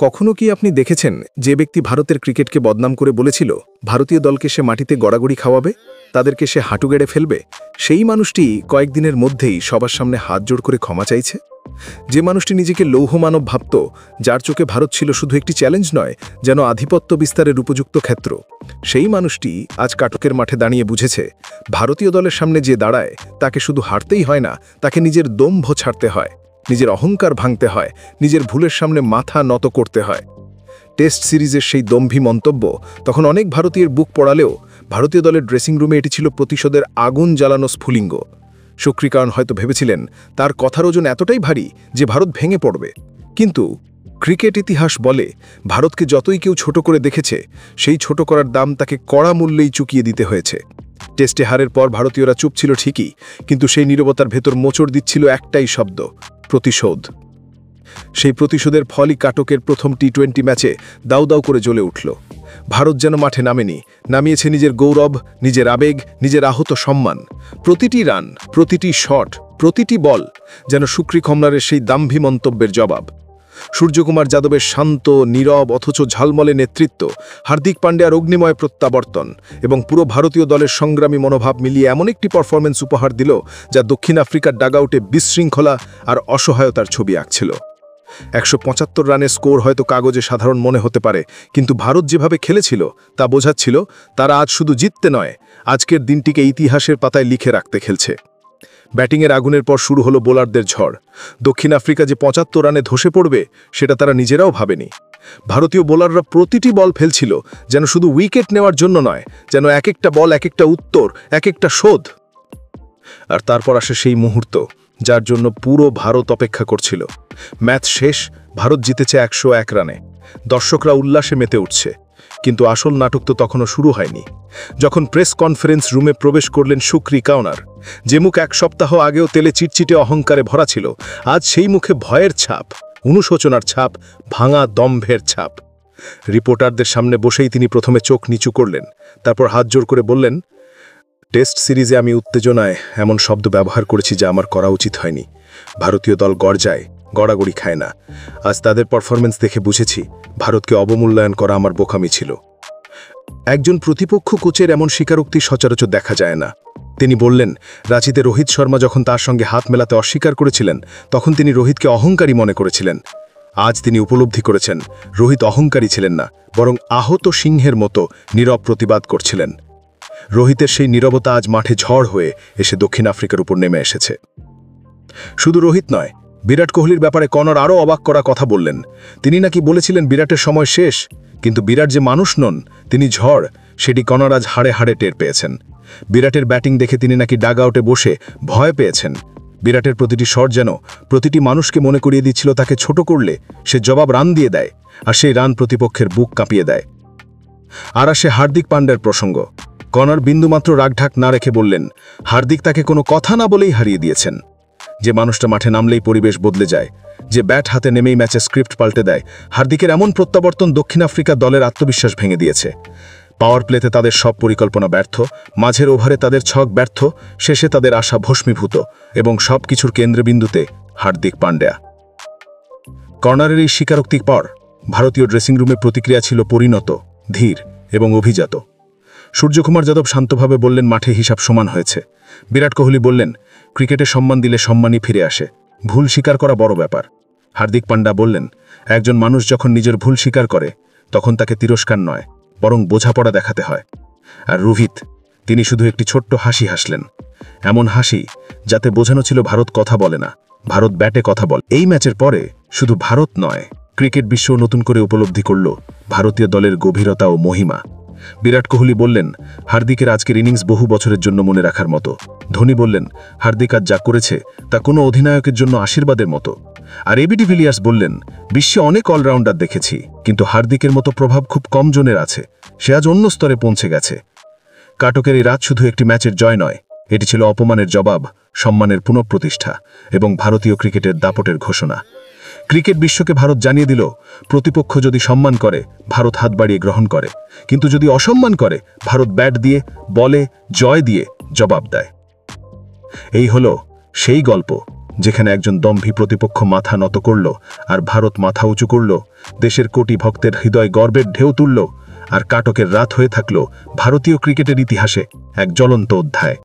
কখনো কি আপনি দেখেছেন যে ব্যক্তি ভারতের ক্রিকেটকে বদনাম করে বলেছিল ভারতীয় দলকে সে মাটিতে গড়াগড়ি খাওয়াবে, তাদেরকে সে হাঁটু গেড়ে ফেলবে, সেই মানুষটি কয়েকদিনের মধ্যেই সবার সামনে হাত জোড় করে ক্ষমা চাইছে? যে মানুষটি নিজেকে লৌহ মানব ভাবত, যার চোখে ভারত ছিল শুধু একটি চ্যালেঞ্জ নয়, যেন আধিপত্য বিস্তারের উপযুক্ত ক্ষেত্র, সেই মানুষটি আজ কাটকের মাঠে দাঁড়িয়ে বুঝেছে ভারতীয় দলের সামনে যে দাঁড়ায় তাকে শুধু হারতেই হয় না, তাকে নিজের দম্ভ ছাড়তে হয়, নিজের অহংকার ভাঙতে হয়, নিজের ভুলের সামনে মাথা নত করতে হয়। টেস্ট সিরিজের সেই দম্ভী মন্তব্য তখন অনেক ভারতীয়ের বুক পড়ালেও ভারতীয় দলের ড্রেসিং রুমে এটি ছিল প্রতিশোধের আগুন জ্বালানো স্ফুলিঙ্গ। শুক্রিকারণ হয়তো ভেবেছিলেন তার কথার ওজন এতটাই ভারী যে ভারত ভেঙে পড়বে, কিন্তু ক্রিকেট ইতিহাস বলে ভারতকে যতই কেউ ছোট করে দেখেছে, সেই ছোট করার দাম তাকে কড়া মূল্যেই চুকিয়ে দিতে হয়েছে। টেস্টে হারের পর ভারতীয়রা চুপ ছিল ঠিকই, কিন্তু সেই নীরবতার ভেতর মোচড় দিচ্ছিল একটাই শব্দ: প্রতিশোধ। সেই প্রতিশোধের ফলই কাটকের প্রথম টি-20 ম্যাচে দাউ দাউ করে জ্বলে উঠল। ভারত যেন মাঠে নামেনি, নামিয়েছে নিজের গৌরব, নিজের আবেগ, নিজের আহত সম্মান। প্রতিটি রান, প্রতিটি শট, প্রতিটি বল যেন শুক্রি কমলারের সেই দাম্ভী মন্তব্যের জবাব। সূর্যকুমার যাদবের শান্ত, নীরব অথচ ঝালমলে নেতৃত্ব, হার্দিক পান্ডিয়ার অগ্নিময় প্রত্যাবর্তন এবং পুরো ভারতীয় দলের সংগ্রামী মনোভাব মিলিয়ে এমন একটি পারফরম্যান্স উপহার দিল যা দক্ষিণ আফ্রিকার ডাগআউটে বিশৃঙ্খলা আর অসহায়তার ছবি আঁকছিল। 175 রানের স্কোর হয়তো কাগজে সাধারণ মনে হতে পারে, কিন্তু ভারত যেভাবে খেলেছিল তা বোঝাচ্ছিল তারা আজ শুধু জিততে নয়, আজকের দিনটিকে ইতিহাসের পাতায় লিখে রাখতে খেলছে। ব্যাটিংয়ের আগুনের পর শুরু হলো বোলারদের ঝড়। দক্ষিণ আফ্রিকা যে 75 রানে ধসে পড়বে সেটা তারা নিজেরাও ভাবেনি। ভারতীয় বোলাররা প্রতিটি বল ফেলছিল যেন শুধু উইকেট নেওয়ার জন্য নয়, যেন এক একটা বল এক একটা উত্তর, এক একটা শোধ। আর তারপর আসে সেই মুহূর্ত যার জন্য পুরো ভারত অপেক্ষা করছিল। ম্যাচ শেষ, ভারত জিতেছে 101 রানে। দর্শকরা উল্লাসে মেতে উঠছে, কিন্তু আসল নাটক তো তখনও শুরু হয়নি। যখন প্রেস কনফারেন্স রুমে প্রবেশ করলেন শুক্রি কাউনার, যে মুখ এক সপ্তাহ আগেও তেলে চিটচিটে অহংকারে ভরা ছিল, আজ সেই মুখে ভয়ের ছাপ, অনুশোচনার ছাপ, ভাঙা দম্ভের ছাপ। রিপোর্টারদের সামনে বসেই তিনি প্রথমে চোখ নিচু করলেন, তারপর হাত জোড় করে বললেন, টেস্ট সিরিজে আমি উত্তেজনায় এমন শব্দ ব্যবহার করেছি যা আমার করা উচিত হয়নি। ভারতীয় দল গড়ায়, গড়াগড়ি খায় না। আজ তাদের পারফরমেন্স দেখে বুঝেছি ভারতকে অবমূল্যায়ন করা আমার বোকামি ছিল। একজন প্রতিপক্ষ কোচের এমন স্বীকারোক্তি সচরাচর দেখা যায় না। তিনি বললেন, রাঁচিতে রোহিত শর্মা যখন তার সঙ্গে হাত মেলাতে অস্বীকার করেছিলেন, তখন তিনি রোহিতকে অহংকারী মনে করেছিলেন। আজ তিনি উপলব্ধি করেছেন রোহিত অহংকারী ছিলেন না, বরং আহত সিংহের মতো নীরব প্রতিবাদ করছিলেন। রোহিতের সেই নীরবতা আজ মাঠে ঝড় হয়ে এসে দক্ষিণ আফ্রিকার উপর নেমে এসেছে। শুধু রোহিত নয়, বিরাট কোহলির ব্যাপারে কনর আরও অবাক করা কথা বললেন। তিনি নাকি বলেছিলেন বিরাটের সময় শেষ, কিন্তু বিরাট যে মানুষ নন, তিনি ঝড়, সেটি কনর আজ হাড়ে হাড়ে টের পেয়েছেন। বিরাটের ব্যাটিং দেখে তিনি নাকি ডাগআউটে বসে ভয় পেয়েছেন। বিরাটের প্রতিটি শট যেন প্রতিটি মানুষকে মনে করিয়ে দিচ্ছিল তাকে ছোট করলে সে জবাব রান দিয়ে দেয়, আর সেই রান প্রতিপক্ষের বুক কাঁপিয়ে দেয়। আর আসে হার্দিক পান্ডিয়ার প্রসঙ্গ। কনর বিন্দুমাত্র রাগঢাক না রেখে বললেন, হার্দিক তাকে কোনো কথা না বলেই হারিয়ে দিয়েছেন। যে মানুষটা মাঠে নামলেই পরিবেশ বদলে যায়, যে ব্যাট হাতে নেমেই ম্যাচে স্ক্রিপ্ট পাল্টে দেয়, হার্দিকের এমন প্রত্যাবর্তন দক্ষিণ আফ্রিকা দলের আত্মবিশ্বাস ভেঙে দিয়েছে। পাওয়ার প্লেতে তাদের সব পরিকল্পনা ব্যর্থ, মাঝের ওভারে তাদের ছক ব্যর্থ, শেষে তাদের আশা ভস্মীভূত, এবং সব কিছুর কেন্দ্রবিন্দুতে হার্দিক পান্ডিয়া। কর্নারের এই স্বীকারোক্তির পর ভারতীয় ড্রেসিং রুমে প্রতিক্রিয়া ছিল পরিণত, ধীর এবং অভিজাত। সূর্যকুমার যাদব শান্তভাবে বললেন, মাঠে হিসাব সমান হয়েছে। বিরাট কোহলি বললেন, ক্রিকেটে সম্মান দিলে সম্মানই ফিরে আসে, ভুল স্বীকার করা বড় ব্যাপার। হার্দিক পান্ডিয়া বললেন, একজন মানুষ যখন নিজের ভুল স্বীকার করে তখন তাকে তিরস্কার নয়, বরং বোঝাপড়া দেখাতে হয়। আর রোহিত, তিনি শুধু একটি ছোট্ট হাসি হাসলেন, এমন হাসি যাতে বোঝানো ছিল ভারত কথা বলে না, ভারত ব্যাটে কথা বলে। এই ম্যাচের পরে শুধু ভারত নয়, ক্রিকেট বিশ্ব নতুন করে উপলব্ধি করল ভারতীয় দলের গভীরতা ও মহিমা। বিরাট কোহলি বললেন, হার্দিকের আজকের ইনিংস বহু বছরের জন্য মনে রাখার মতো। ধোনি বললেন, হার্দিক আজ যা করেছে তা কোনো অধিনায়কের জন্য আশীর্বাদের মতো। আর এবি ডিভিলিয়ার্স বললেন, বিশ্বে অনেক অলরাউন্ডার দেখেছি, কিন্তু হার্দিকের মতো প্রভাব খুব কম জনের আছে, সে আজ অন্য স্তরে পৌঁছে গেছে। কাটকের এই রাত শুধু একটি ম্যাচের জয় নয়, এটি ছিল অপমানের জবাব, সম্মানের পুনঃপ্রতিষ্ঠা এবং ভারতীয় ক্রিকেটের দাপটের ঘোষণা। ক্রিকেট বিশ্বকে ভারত জানিয়ে দিল, প্রতিপক্ষ যদি সম্মান করে ভারত হাত বাড়িয়ে গ্রহণ করে, কিন্তু যদি অসম্মান করে ভারত ব্যাট দিয়ে, বলে, জয় দিয়ে জবাব দেয়। এই হলো সেই গল্প যেখানে একজন দম্ভী প্রতিপক্ষ মাথা নত করল আর ভারত মাথা উঁচু করল, দেশের কোটি ভক্তের হৃদয় গর্বের ঢেউ তুলল, আর কাটকের রাত হয়ে থাকল ভারতীয় ক্রিকেটের ইতিহাসে এক জ্বলন্ত অধ্যায়।